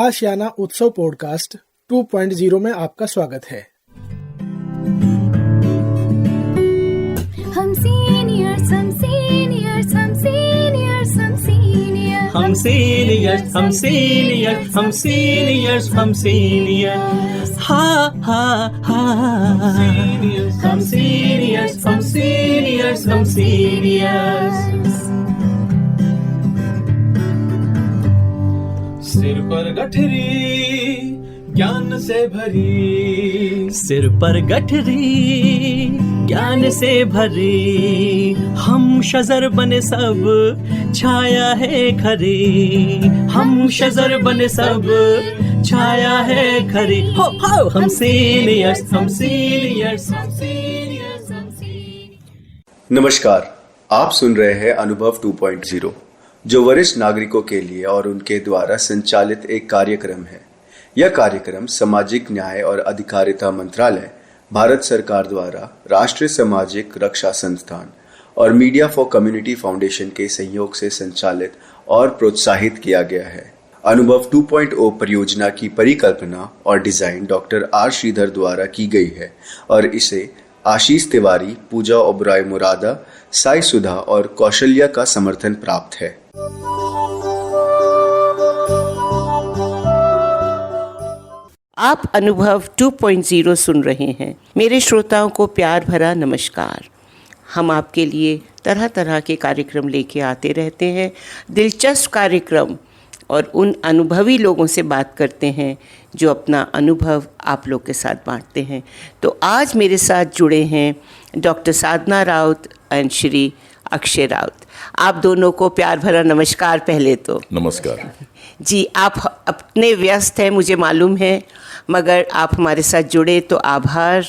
आशियाना उत्सव पॉडकास्ट 2.0 में आपका स्वागत है। हम सीनियर्स हा हा हा हम सीनियर्स। सिर पर गठरी ज्ञान से भरी, सिर पर गठरी ज्ञान से भरी, हम शजर बने सब छाया है खरी, हम शजर बने सब छाया है खरी। हो हम सीनियर्स। नमस्कार, आप सुन रहे हैं अनुभव 2.0, जो वरिष्ठ नागरिकों के लिए और उनके द्वारा संचालित एक कार्यक्रम है। यह कार्यक्रम सामाजिक न्याय और अधिकारिता मंत्रालय, भारत सरकार द्वारा राष्ट्रीय सामाजिक रक्षा संस्थान और मीडिया फॉर कम्युनिटी फाउंडेशन के सहयोग से संचालित और प्रोत्साहित किया गया है। अनुभव 2.0 परियोजना की परिकल्पना और डिजाइन डॉक्टर आर श्रीधर द्वारा की गई है और इसे आशीष तिवारी, पूजा ओबराय मुरादा, साई सुधा और कौशल्या का समर्थन प्राप्त है। आप अनुभव 2.0 सुन रहे हैं। मेरे श्रोताओं को प्यार भरा नमस्कार। हम आपके लिए तरह तरह के कार्यक्रम लेके आते रहते हैं, दिलचस्प कार्यक्रम, और उन अनुभवी लोगों से बात करते हैं जो अपना अनुभव आप लोग के साथ बांटते हैं। तो आज मेरे साथ जुड़े हैं डॉक्टर साधना राउत एंड श्री अक्षय राउत। आप दोनों को प्यार भरा नमस्कार। पहले तो नमस्कार जी। आप अपने व्यस्त हैं, मुझे मालूम है, मगर आप हमारे साथ जुड़े तो आभार।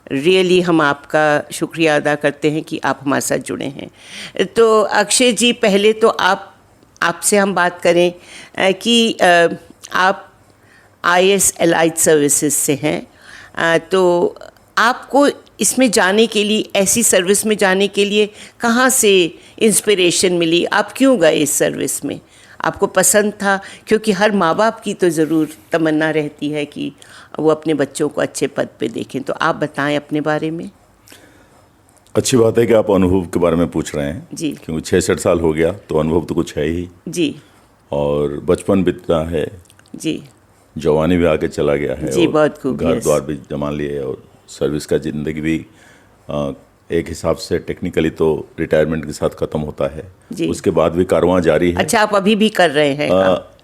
रियली हम आपका शुक्रिया अदा करते हैं कि आप हमारे साथ जुड़े हैं। तो अक्षय जी, पहले तो आपसे हम बात करें कि आप IAS एलाइड सर्विसेज से हैं, तो आपको इसमें जाने के लिए, ऐसी सर्विस में जाने के लिए कहाँ से इंस्पिरेशन मिली? आप क्यों गए इस सर्विस में? आपको पसंद था? क्योंकि हर माँ बाप की तो ज़रूर तमन्ना रहती है कि वो अपने बच्चों को अच्छे पद पे देखें। तो आप बताएं अपने बारे में। अच्छी बात है कि आप अनुभव के बारे में पूछ रहे हैं जी, क्योंकि 66 साल हो गया तो अनुभव तो कुछ है ही जी। और बचपन बीता है जी, जवानी भी आके चला गया है जी, और बहुत खूब, घर यस। द्वार भी जमा लिए और सर्विस का ज़िंदगी भी एक हिसाब से टेक्निकली तो रिटायरमेंट के साथ ख़त्म होता है जी। उसके बाद भी कारवां जारी है। अच्छा, आप अभी भी कर रहे हैं?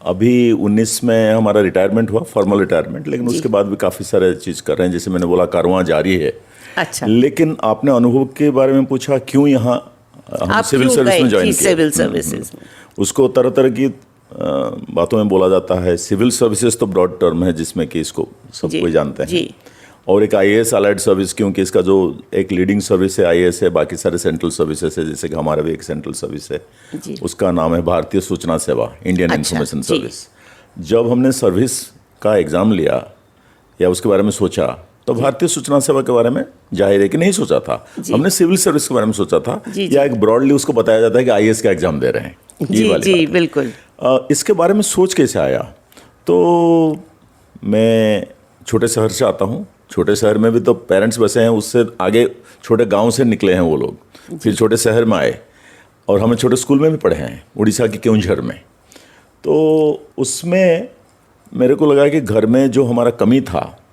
अभी 19 में हमारा रिटायरमेंट हुआ, फॉर्मल रिटायरमेंट, लेकिन उसके बाद भी काफ़ी सारे चीज़ कर रहे हैं। जैसे मैंने बोला, कारवां जारी है। अच्छा, लेकिन आपने अनुभव के बारे में पूछा, क्यों यहाँ हम सिविल सर्विस में ज्वाइन किया? सिविल सर्विसेज में उसको तरह तरह की बातों में बोला जाता है। सिविल सर्विसेज तो ब्रॉड टर्म है जिसमें कि इसको सब कोई जानते हैं जी। और एक IAS अलाइड सर्विस, क्योंकि इसका जो एक लीडिंग सर्विस है IAS है, बाकी सारे सेंट्रल सर्विसेज है। जैसे कि हमारा भी एक सेंट्रल सर्विस है जी। उसका नाम है भारतीय सूचना सेवा, इंडियन इंफॉर्मेशन जी। सर्विस। जब हमने सर्विस का एग्ज़ाम लिया या उसके बारे में सोचा तो भारतीय सूचना सेवा के बारे में जाहिर है कि नहीं सोचा था। हमने सिविल सर्विस के बारे में सोचा था, या एक ब्रॉडली उसको बताया जाता है कि IAS का एग्ज़ाम दे रहे हैं। जी, बिल्कुल। इसके बारे में सोच कैसे आया? तो मैं छोटे शहर से आता हूँ। छोटे शहर में भी तो पेरेंट्स बसे हैं, उससे आगे छोटे गांव से निकले हैं वो लोग, फिर छोटे शहर में आए और हमें छोटे स्कूल में भी पढ़े हैं, उड़ीसा के केओंझर में। तो उसमें मेरे को लगा कि घर में जो हमारा कमी था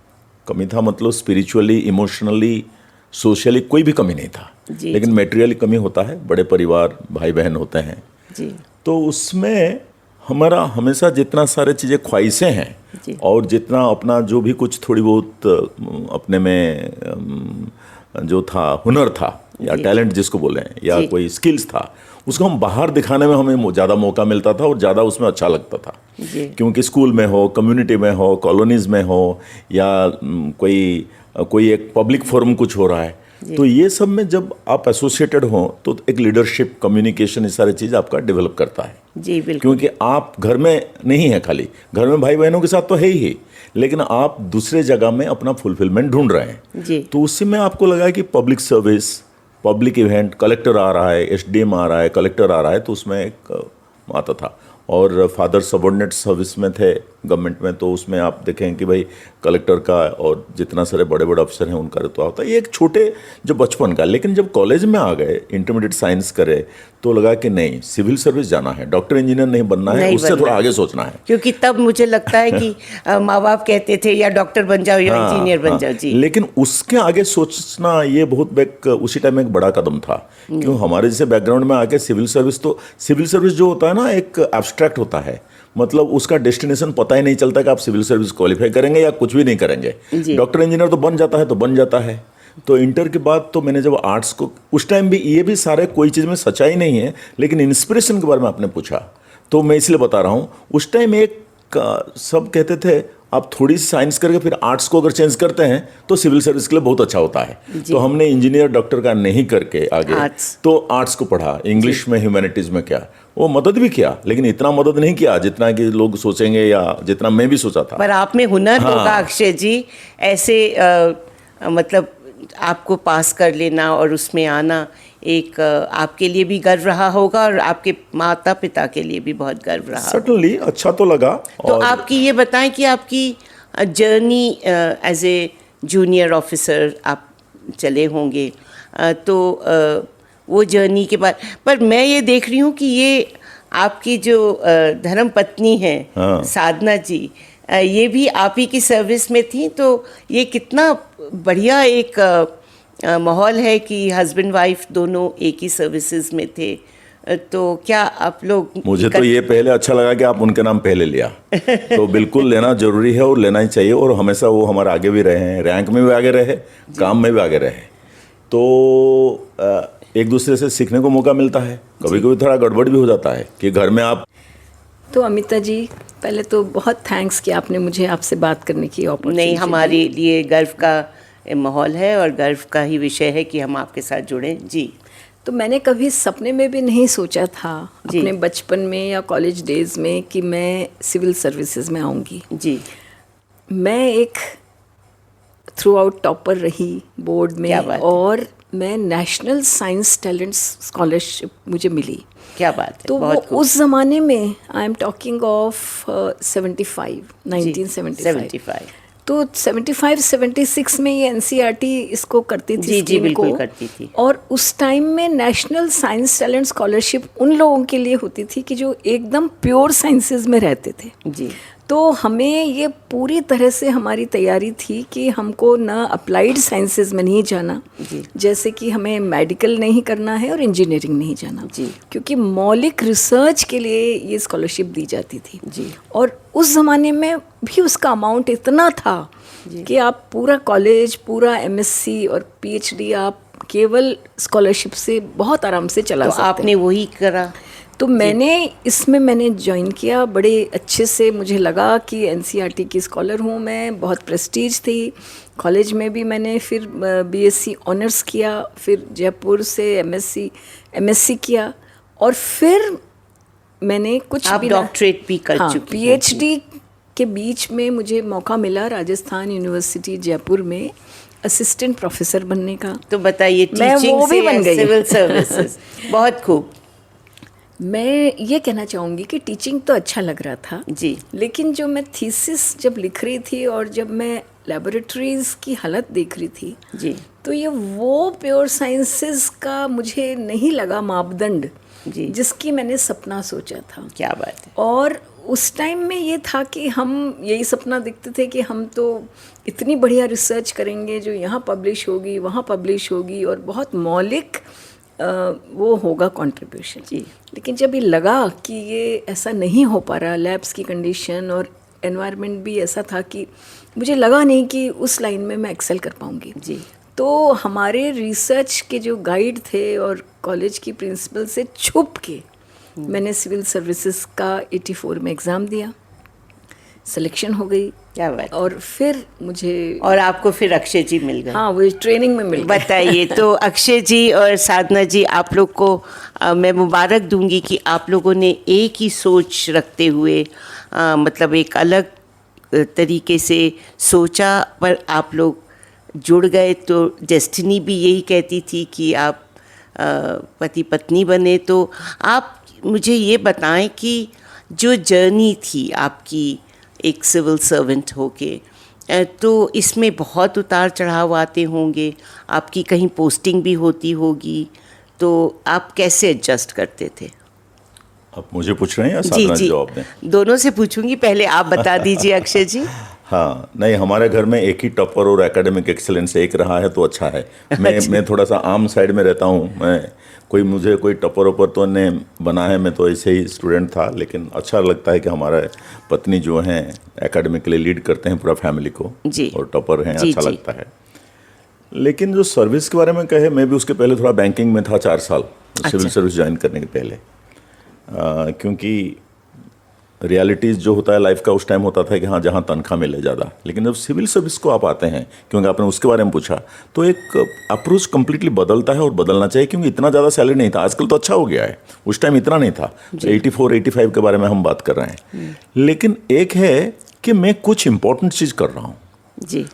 मतलब स्पिरिचुअली, इमोशनली, सोशली कोई भी कमी नहीं था, लेकिन मेटेरियली कमी होता है। बड़े परिवार, भाई बहन होते हैं जी। तो उसमें हमारा हमेशा जितना सारे चीज़ें ख्वाहिशें हैं और जितना अपना जो भी कुछ थोड़ी बहुत अपने में जो था, हुनर था या टैलेंट जिसको बोलें, या कोई स्किल्स था, उसको हम बाहर दिखाने में हमें ज़्यादा मौका मिलता था और ज़्यादा उसमें अच्छा लगता था। क्योंकि स्कूल में हो, कम्युनिटी में हो, कॉलोनीज़ में हो, या कोई एक पब्लिक फोरम कुछ हो रहा है, तो ये सब में जब आप एसोसिएटेड हो तो एक लीडरशिप, कम्युनिकेशन, ये सारी चीज़ आपका डेवलप करता है। जी, बिल्कुल। क्योंकि आप घर में नहीं है, खाली घर में भाई बहनों के साथ तो है ही, लेकिन आप दूसरे जगह में अपना फुलफिलमेंट ढूंढ रहे हैं जी। तो उससे में आपको लगा कि public service, public event, collector आ रहा है, SDM आ रहा है, कलेक्टर आ रहा है, तो उसमें एक आता था। और फादर सबऑर्डिनेट सर्विस में थे गवर्नमेंट में, तो उसमें आप देखें कि भाई कलेक्टर का और जितना सारे बड़े बड़े अफसर हैं उनका रुतबा होता है। ये एक छोटे जो बचपन का, लेकिन जब कॉलेज में आ गए, इंटरमीडिएट साइंस करे, तो लगा कि नहीं, सिविल सर्विस जाना है, डॉक्टर इंजीनियर नहीं बनना है, नहीं उससे बनना थोड़ा है। आगे सोचना है। क्योंकि तब मुझे लगता है कि माँ बाप कहते थे या डॉक्टर बन जाओ या इंजीनियर बन जाओ। जी, लेकिन उसके आगे सोचना ये बहुत उसी टाइम एक बड़ा कदम था, क्यों हमारे जैसे बैकग्राउंड में आके सिविल सर्विस जो होता है ना, एक एब्स्ट्रैक्ट होता है, मतलब उसका डेस्टिनेशन पता ही नहीं चलता कि आप सिविल सर्विस क्वालिफाई करेंगे या कुछ भी नहीं करेंगे। डॉक्टर इंजीनियर तो बन जाता है। तो इंटर के बाद तो मैंने जब आर्ट्स को, उस टाइम भी ये भी सारे कोई चीज़ में सच्चाई नहीं है, लेकिन इंस्पिरेशन के बारे में आपने पूछा तो मैं इसलिए बता रहा हूँ। उस टाइम एक सब कहते थे आप थोड़ी सी साइंस करके फिर आर्ट्स को अगर चेंज करते हैं तो सिविल सर्विस के लिए बहुत अच्छा होता है। तो हमने इंजीनियर डॉक्टर का नहीं करके आगे तो आर्ट्स को पढ़ा, इंग्लिश में, ह्यूमैनिटीज़ में किया। वो मदद भी किया, लेकिन इतना मदद नहीं किया जितना कि लोग सोचेंगे या जितना मैं भी सोचा था। पर आप में हुनर होगा अक्षय जी, ऐसे मतलब आपको पास कर लेना और उसमें आना एक आपके लिए भी गर्व रहा होगा और आपके माता पिता के लिए भी बहुत गर्व रहा। सर्टनली अच्छा तो लगा। तो आपकी ये बताएं कि आपकी journey as a junior officer आप चले होंगे, तो वो जर्नी के बाद, पर मैं ये देख रही हूँ कि ये आपकी जो धर्म पत्नी है साधना जी, ये भी आप ही की सर्विस में थी, तो ये कितना बढ़िया एक माहौल है कि हस्बैंड वाइफ दोनों एक ही सर्विसेज में थे। तो क्या आप लोग, मुझे तो ये पहले अच्छा लगा कि आप उनके नाम पहले लिया तो बिल्कुल लेना जरूरी है और लेना ही चाहिए, और हमेशा वो हमारे आगे भी रहे हैं, रैंक में भी आगे रहे, काम में भी आगे रहे। तो एक दूसरे से सीखने को मौका मिलता है। कभी कभी थोड़ा गड़बड़ भी हो जाता है कि घर में आप। तो अमिता जी, पहले तो बहुत थैंक्स कि आपने मुझे आपसे बात करने की अपॉर्चुनिटी। नहीं, हमारे लिए गर्व का माहौल है और गर्व का ही विषय है कि हम आपके साथ जुड़े। जी, तो मैंने कभी सपने में भी नहीं सोचा था अपने बचपन में या कॉलेज डेज में कि मैं सिविल सर्विसेज में आऊँगी। जी, मैं एक थ्रू आउट टॉपर रही बोर्ड में, और मैं नेशनल साइंस टैलेंट स्कॉलरशिप मुझे मिली। क्या बात है। तो वो उस ज़माने में, आई एम टॉकिंग ऑफ 1975। तो 75-76 में ये NCERT इसको करती थी, जी बिल्कुल करती थी। और उस टाइम में नेशनल साइंस टैलेंट स्कॉलरशिप उन लोगों के लिए होती थी कि जो एकदम प्योर साइंसेज में रहते थे। जी, तो हमें ये पूरी तरह से हमारी तैयारी थी कि हमको ना अप्लाइड साइंसेज में नहीं जाना, जैसे कि हमें मेडिकल नहीं करना है और इंजीनियरिंग नहीं जाना, क्योंकि मौलिक रिसर्च के लिए ये स्कॉलरशिप दी जाती थी। जी, और उस ज़माने में भी उसका अमाउंट इतना था कि आप पूरा कॉलेज, पूरा MSc और PhD आप केवल स्कॉलरशिप से बहुत आराम से चला सकते हैं। आपने वही करा। तो मैंने ज्वाइन किया, बड़े अच्छे से मुझे लगा कि NCERT की स्कॉलर हूँ मैं, बहुत प्रेस्टीज थी। कॉलेज में भी मैंने फिर BSc ऑनर्स किया, फिर जयपुर से MSc किया, और फिर मैंने कुछ आप डॉक्टरेट भी कर चुकी हैं। PhD के बीच में मुझे मौका मिला राजस्थान यूनिवर्सिटी जयपुर में असिस्टेंट प्रोफेसर बनने का। तो बताइए, मैं वो भी बन गई। सिविल सर्विसेज बहुत खूब। मैं ये कहना चाहूँगी कि टीचिंग तो अच्छा लग रहा था जी, लेकिन जो मैं थीसिस जब लिख रही थी और जब मैं लेबोरेटरीज़ की हालत देख रही थी जी, तो ये वो प्योर साइंसेस का मुझे नहीं लगा मापदंड जी, जिसकी मैंने सपना सोचा था। क्या बात है। और उस टाइम में ये था कि हम यही सपना देखते थे कि हम तो इतनी बढ़िया रिसर्च करेंगे जो यहाँ पब्लिश होगी, वहाँ पब्लिश होगी, और बहुत मौलिक वो होगा कंट्रीब्यूशन जी। लेकिन जब ये लगा कि ये ऐसा नहीं हो पा रहा, लैब्स की कंडीशन और एनवायरनमेंट भी ऐसा था कि मुझे लगा नहीं कि उस लाइन में मैं एक्सेल कर पाऊँगी जी। तो हमारे रिसर्च के जो गाइड थे और कॉलेज की प्रिंसिपल से छुप के मैंने सिविल सर्विसेज का 84 में एग्ज़ाम दिया, सिलेक्शन हो गई। क्या बात। और फिर मुझे, और आपको फिर अक्षय जी मिल गए। हाँ, वो ट्रेनिंग में मिल गए। बताइए, तो अक्षय जी और साधना जी, आप लोग को मैं मुबारक दूंगी कि आप लोगों ने एक ही सोच रखते हुए मतलब एक अलग तरीके से सोचा, पर आप लोग जुड़ गए। तो डेस्टिनी भी यही कहती थी कि आप पति पत्नी बने। तो आप मुझे ये बताएं कि जो जर्नी थी आपकी एक सिविल सर्वेंट होके, तो इसमें बहुत उतार चढ़ाव आते होंगे, आपकी कहीं पोस्टिंग भी होती होगी, तो आप कैसे एडजस्ट करते थे? आप मुझे पूछ रहे हैं या जी साधना जी, जवाब दें? दोनों से पूछूंगी, पहले आप बता दीजिए अक्षय जी। हाँ, नहीं, हमारे घर में एक ही टॉपर और एकेडमिक एक्सेलेंस एक रहा है तो अच्छा है। मैं थोड़ा सा आम साइड में रहता हूँ। मुझे कोई टॉपर ओपर तो ने बना है, मैं तो ऐसे ही स्टूडेंट था, लेकिन अच्छा लगता है कि हमारे पत्नी जो हैं एकेडमिकली लीड करते हैं पूरा फैमिली को जी। और टॉपर हैं, जी, अच्छा जी। लगता है। लेकिन जो सर्विस के बारे में कहे, मैं भी उसके पहले थोड़ा बैंकिंग में था 4 साल, सिविल सर्विस ज्वाइन करने के पहले। क्योंकि रियलिटीज़ जो होता है लाइफ का, उस टाइम होता था कि हाँ जहाँ तनख्वाह मिले ज़्यादा, लेकिन जब सिविल सर्विस को आप आते हैं, क्योंकि आपने उसके बारे में पूछा, तो एक अप्रोच कम्प्लीटली बदलता है और बदलना चाहिए, क्योंकि इतना ज़्यादा सैलरी नहीं था। आजकल तो अच्छा हो गया है, उस टाइम इतना नहीं था। 84-85 के बारे में हम बात कर रहे हैं। लेकिन एक है कि मैं कुछ इंपॉर्टेंट चीज़ कर रहा हूँ जी,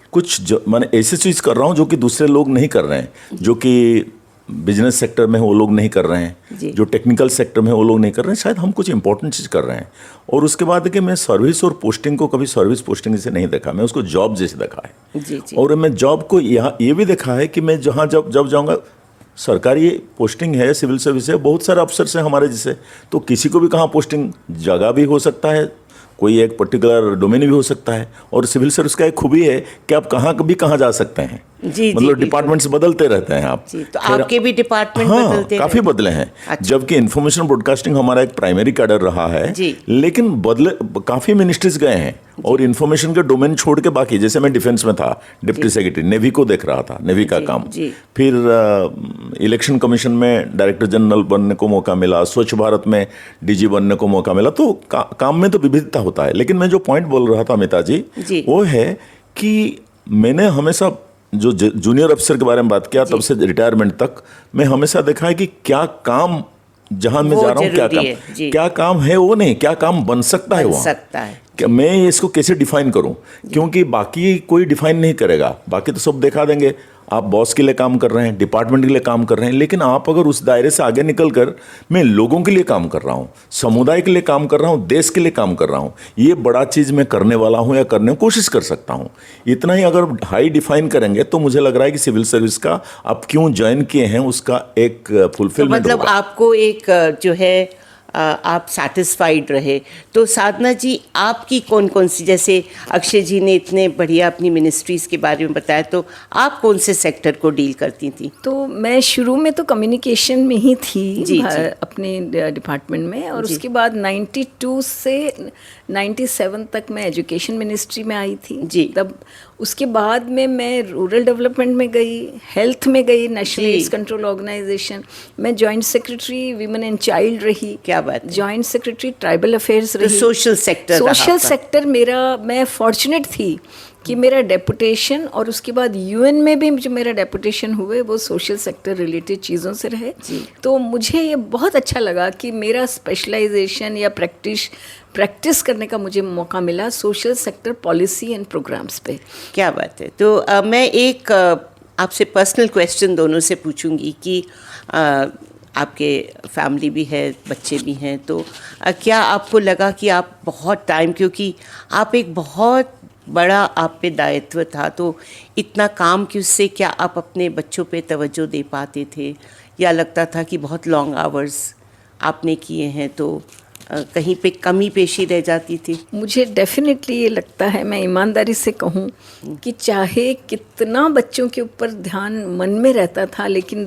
मैंने ऐसी चीज़ कर रहा हूँ जो कि दूसरे लोग नहीं कर रहे हैं, जो कि बिजनेस सेक्टर में वो लोग नहीं कर रहे हैं, जो टेक्निकल सेक्टर में वो लोग नहीं कर रहे हैं। शायद हम कुछ इंपॉर्टेंट चीज़ कर रहे हैं। और उसके बाद कि मैं सर्विस और पोस्टिंग को कभी सर्विस पोस्टिंग से नहीं देखा, मैं उसको जॉब जैसे देखा है। जी, जी। और मैं जॉब को यहाँ ये भी देखा है कि मैं जहाँ जब जाऊँगा, सरकारी पोस्टिंग है, सिविल सर्विस है, बहुत सारे अफसर हैं हमारे जैसे, तो किसी को भी कहाँ पोस्टिंग जगह भी हो सकता है, कोई एक पर्टिकुलर डोमेन भी हो सकता है। और सिविल सर्विस का एक खूबी है कि आप कहाँ जा सकते हैं। जी, मतलब जी, डिपार्टमेंट्स बदलते रहते हैं आप। जी, तो आपके भी डिपार्टमेंट हाँ, बदलते काफी रहते? बदले हैं। अच्छा। जबकि इंफॉर्मेशन ब्रॉडकास्टिंग हमारा एक प्राइमरी कैडर रहा है, जी। लेकिन बदले काफी मिनिस्ट्रीज गए हैं, और इंफॉर्मेशन के डोमेन छोड़ के बाकी, जैसे मैं डिफेंस में था, डिप्टी सेक्रेटरी, नेवी को देख रहा था, नेवी का काम। जी। फिर इलेक्शन कमीशन में डायरेक्टर जनरल बनने को मौका मिला, स्वच्छ भारत में डीजी बनने को मौका मिला। तो काम में तो विविधता होता है। लेकिन मैं जो पॉइंट बोल रहा था अमिता जी, वो है कि मैंने हमेशा जो जूनियर अफसर के बारे में बात किया, तब से रिटायरमेंट तक मैं हमेशा देखा है कि क्या काम जहां मैं जा रहा हूँ, क्या काम है वो नहीं, क्या काम बन सकता है वहाँ, सकता है कि मैं इसको कैसे डिफाइन करूं। क्योंकि बाकी कोई डिफाइन नहीं करेगा, बाकी तो सब दिखा देंगे। आप बॉस के लिए काम कर रहे हैं, डिपार्टमेंट के लिए काम कर रहे हैं, लेकिन आप अगर उस दायरे से आगे निकल कर, मैं लोगों के लिए काम कर रहा हूं, समुदाय के लिए काम कर रहा हूं, देश के लिए काम कर रहा हूं, ये बड़ा चीज़ मैं करने वाला हूं या करने की कोशिश कर सकता हूं, इतना ही अगर हाई डिफाइन करेंगे, तो मुझे लग रहा है कि सिविल सर्विस का आप क्यों ज्वाइन किए हैं उसका एक फुलफिलमेंट मतलब आपको एक जो है आप सेटिस्फाइड रहे। तो साधना जी, आपकी कौन कौन सी, जैसे अक्षय जी ने इतने बढ़िया अपनी मिनिस्ट्रीज़ के बारे में बताया, तो आप कौन से सेक्टर को डील करती थी? तो मैं शुरू में तो कम्युनिकेशन में ही थी, जी। अपने डिपार्टमेंट में, और उसके बाद 92 से 97 तक मैं एजुकेशन मिनिस्ट्री में आई थी जी। तब उसके बाद में मैं रूरल डेवलपमेंट में गई, हेल्थ में गई, नेशनल एड्स कंट्रोल ऑर्गेनाइजेशन। मैं joint secretary women and child रही। क्या बात है। जॉइंट सेक्रेटरी ट्राइबल अफेयर्स रही। सोशल सेक्टर, सोशल सेक्टर मेरा, मैं फॉर्चुनेट थी कि मेरा डेपुटेशन, और उसके बाद यूएन में भी जो मेरा डेपुटेशन हुए वो सोशल सेक्टर रिलेटेड चीज़ों से रहे। तो मुझे ये बहुत अच्छा लगा कि मेरा स्पेशलाइजेशन या प्रैक्टिस करने का मुझे मौका मिला social sector policy and programs पे। क्या बात है। तो मैं एक आपसे पर्सनल क्वेश्चन दोनों से पूछूंगी कि आपके फैमिली भी है, बच्चे भी हैं, तो क्या आपको लगा कि आप बहुत टाइम, क्योंकि आप एक बहुत बड़ा आप पे दायित्व था, तो इतना काम कि उससे क्या आप अपने बच्चों पे तवज्जो दे पाते थे, या लगता था कि बहुत लॉन्ग आवर्स आपने किए हैं तो कहीं पे कमी पेशी रह जाती थी? मुझे डेफिनेटली ये लगता है, मैं ईमानदारी से कहूँ कि चाहे कितना बच्चों के ऊपर ध्यान मन में रहता था, लेकिन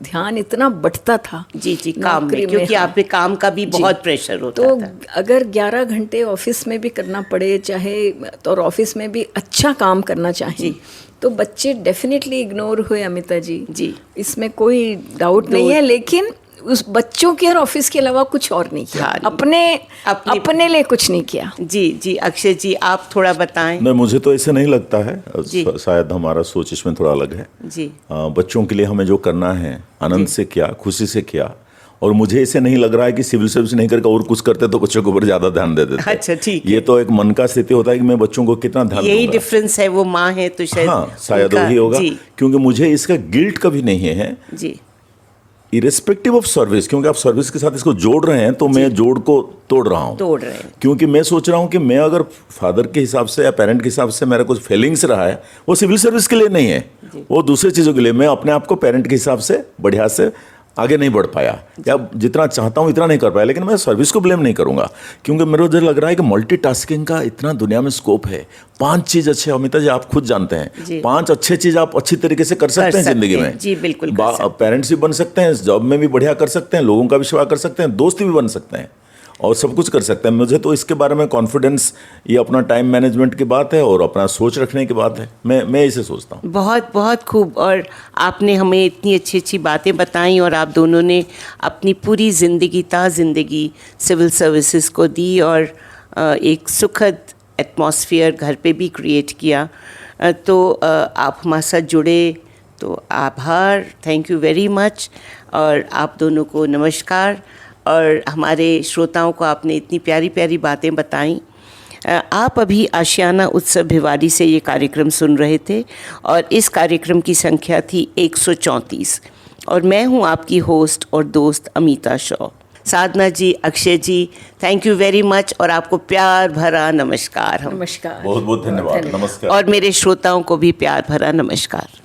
ध्यान इतना बढ़ता था जी काम में, क्योंकि आप पे काम का भी बहुत प्रेशर होता तो था। अगर 11 घंटे ऑफिस में भी करना पड़े, चाहे और ऑफिस में भी अच्छा काम करना चाहिए, तो बच्चे डेफिनेटली इग्नोर हुए अमिता जी, इसमें कोई डाउट नहीं है। लेकिन उस बच्चों के और ऑफिस के अलावा कुछ और नहीं किया, अपने लिए कुछ नहीं किया। जी अक्षय जी, आप थोड़ा बताएं। नहीं, मुझे तो ऐसे नहीं लगता है, शायद हमारा सोच इसमें थोड़ा अलग है जी। बच्चों के लिए हमें जो करना है आनंद से किया, खुशी से किया, और मुझे ऐसे नहीं लग रहा है कि सिविल सर्विस नहीं करके और कुछ करते तो बच्चों के ऊपर ज्यादा ध्यान दे देते। अच्छा, ठीक है। ये तो एक मन का स्थिति होता है कि मैं बच्चों को कितना ध्यान दूंगा। यही डिफरेंस है, वो माँ है तो शायद हाँ, शायद वही होगा, क्योंकि मुझे इसका गिल्ट कभी नहीं है जी इरेस्पेक्टिव ऑफ सर्विस, क्योंकि आप सर्विस के साथ इसको जोड़ रहे हैं, तो मैं जोड़ को तोड़ रहा हूँ, तोड़ रहे हैं। क्योंकि मैं सोच रहा हूँ कि मैं अगर फादर के हिसाब से या पेरेंट के हिसाब से मेरा कुछ फेलिंग्स रहा है, वो सिविल सर्विस के लिए नहीं है, वो दूसरी चीज़ों के लिए। मैं अपने आप को पेरेंट के हिसाब से बढ़िया से आगे नहीं बढ़ पाया, या जितना चाहता हूँ इतना नहीं कर पाया, लेकिन मैं सर्विस को ब्लेम नहीं करूँगा, क्योंकि मेरे को लग रहा है कि मल्टीटास्किंग का इतना दुनिया में स्कोप है। 5 चीज़ अच्छे, अमिता जी आप खुद जानते हैं, 5 अच्छे चीज़ आप अच्छी तरीके से कर सकते हैं ज़िंदगी में। जी बिल्कुल। पेरेंट्स भी बन सकते हैं, जॉब में भी बढ़िया कर सकते हैं, लोगों का भी सेवा कर सकते हैं, दोस्त भी बन सकते हैं, और सब कुछ कर सकते हैं। मुझे तो इसके बारे में कॉन्फिडेंस, ये अपना टाइम मैनेजमेंट की बात है और अपना सोच रखने की बात है। मैं इसे सोचता हूँ। बहुत बहुत खूब। और आपने हमें इतनी अच्छी अच्छी बातें बताई, और आप दोनों ने अपनी पूरी ज़िंदगी सिविल सर्विसेज को दी, और एक सुखद एटमॉस्फेयर घर पे भी क्रिएट किया। तो आप हमारे साथ जुड़े, तो आभार, थैंक यू वेरी मच। और आप दोनों को नमस्कार, और हमारे श्रोताओं को आपने इतनी प्यारी प्यारी बातें बताई। आप अभी आशियाना उत्सव भिवाड़ी से ये कार्यक्रम सुन रहे थे, और इस कार्यक्रम की संख्या थी 134, और मैं हूँ आपकी होस्ट और दोस्त अमिता शॉ। साधना जी, अक्षय जी, थैंक यू वेरी मच, और आपको प्यार भरा नमस्कार। नमस्कार, बहुत बहुत धन्यवाद। नमस्कार। और मेरे श्रोताओं को भी प्यार भरा नमस्कार।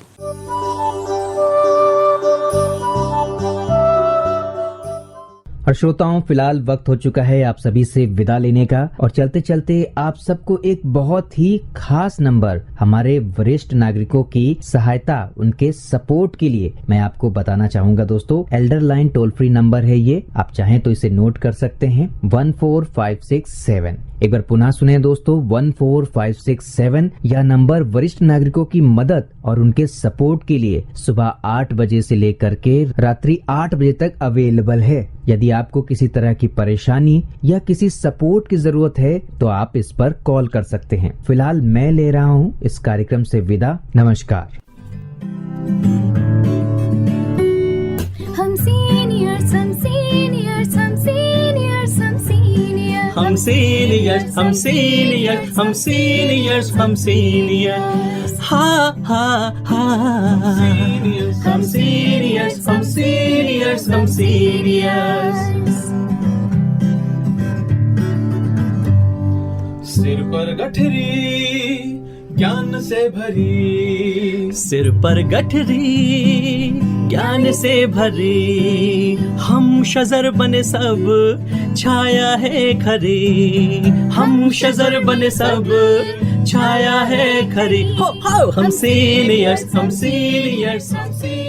और श्रोताओं, फिलहाल वक्त हो चुका है आप सभी से विदा लेने का, और चलते चलते आप सबको एक बहुत ही खास नंबर हमारे वरिष्ठ नागरिकों की सहायता, उनके सपोर्ट के लिए मैं आपको बताना चाहूंगा दोस्तों। Elder line toll free number है ये, आप चाहें तो इसे नोट कर सकते हैं, 14567। एक बार पुनः सुने दोस्तों, 14567। यह नंबर वरिष्ठ नागरिकों की मदद और उनके सपोर्ट के लिए सुबह 8 बजे से लेकर के रात्रि 8 बजे तक अवेलेबल है। यदि आपको किसी तरह की परेशानी या किसी सपोर्ट की जरूरत है तो आप इस पर कॉल कर सकते हैं। फिलहाल मैं ले रहा हूँ इस कार्यक्रम से विदा। नमस्कार। हम सीनियर्स, हम सीनियर्स, हम सीनियर्स, हम सीनियर्स, हम सीनियर्स, हम सीनियर्स, हम सीनियर्स, हम सीनियर्स, हा हा हा, हम सीनियर्स, हम सीनियर्स, हम सीनियर्स। सिर पर गठरी ज्ञान से भरी, सिर पर गठरी ज्ञान से भरी, हम शजर बने सब छाया है खरी, हम शजर बने सब छाया है खरी। हो हम सीनियर्स, हम सीनियर्स, हम सीनियर्स।